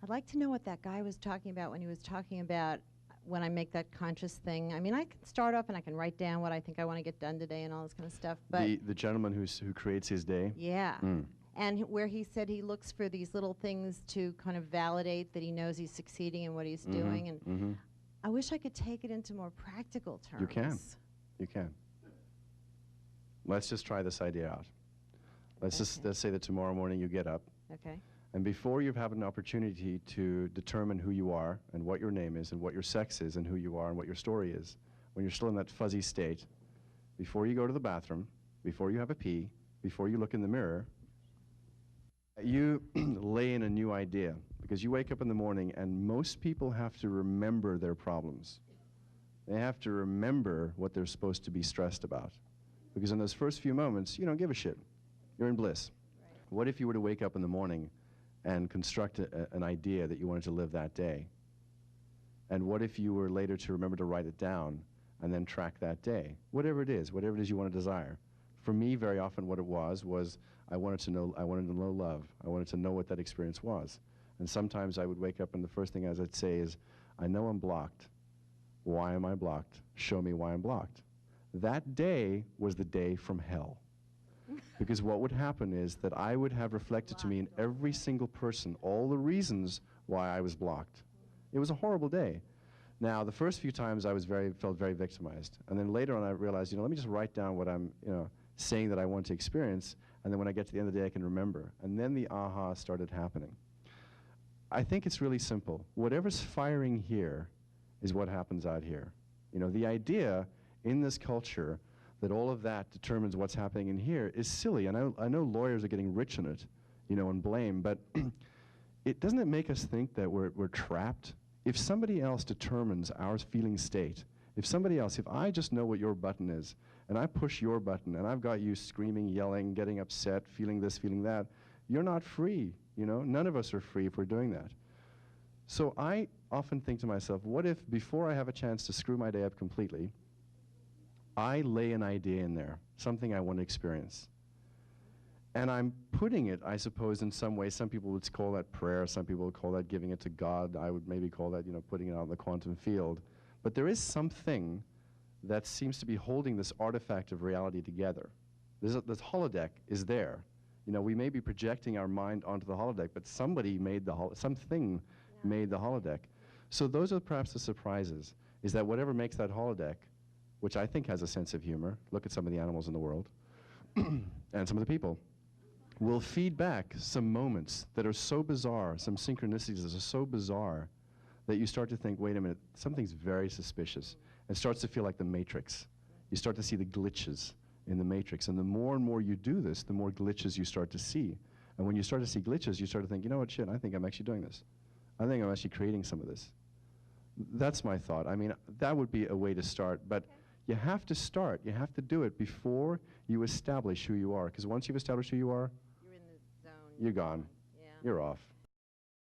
I'd like to know what that guy was talking about when he was talking about when I make that conscious thing. I mean, I can start off and I can write down what I think I want to get done today and all this kind of stuff. But the gentleman who creates his day? Yeah. And where he said he looks for these little things to kind of validate that he knows he's succeeding in what he's doing. And I wish I could take it into more practical terms. You can. You can. Let's just try this idea out. Let's say that tomorrow morning you get up. Okay. And before you have an opportunity to determine who you are and what your name is and what your sex is and who you are and what your story is, when you're still in that fuzzy state, before you go to the bathroom, before you have a pee, before you look in the mirror, you lay in a new idea, because you wake up in the morning and most people have to remember their problems. They have to remember what they're supposed to be stressed about. Because in those first few moments, you don't give a shit. You're in bliss. Right. What if you were to wake up in the morning and construct an idea that you wanted to live that day? And what if you were later to remember to write it down and then track that day? Whatever it is you want to desire. For me, very often what it was I wanted to know love. I wanted to know what that experience was. And sometimes I would wake up and the first thing I'd say is, I know I'm blocked. Why am I blocked? Show me why I'm blocked. That day was the day from hell. Because what would happen is that I would have reflected to me in every single person all the reasons why I was blocked. It was a horrible day. Now, the first few times I was felt very victimized. And then later on I realized, let me just write down what I'm saying that I want to experience, and then when I get to the end of the day I can remember. And then the aha started happening. I think it's really simple. Whatever's firing here is what happens out here. The idea in this culture that all of that determines what's happening in here is silly. And I know lawyers are getting rich in it, and blame, but doesn't it make us think that we're trapped? If somebody else determines our feeling state, if I just know what your button is, and I push your button, and I've got you screaming, yelling, getting upset, feeling this, feeling that, you're not free, None of us are free if we're doing that. So I often think to myself, what if before I have a chance to screw my day up completely, I lay an idea in there, something I want to experience. And I'm putting it, I suppose, in some way. Some people would call that prayer. Some people would call that giving it to God. I would maybe call that, putting it out in the quantum field. But there is something that seems to be holding this artifact of reality together. This holodeck is there. We may be projecting our mind onto the holodeck, but somebody made something made the holodeck. So those are perhaps the surprises, is that whatever makes that holodeck, which I think has a sense of humor, look at some of the animals in the world, and some of the people, will feed back some moments that are so bizarre, some synchronicities that are so bizarre, that you start to think, wait a minute, something's very suspicious. It starts to feel like the Matrix. You start to see the glitches in the Matrix. And the more and more you do this, the more glitches you start to see. And when you start to see glitches, you start to think, you know what, shit, I think I'm actually doing this. I think I'm actually creating some of this. That's my thought. I mean, that would be a way to start. But you have to start. You have to do it before you establish who you are. Because once you've established who you are, you're in the zone. You're gone. Yeah. You're off.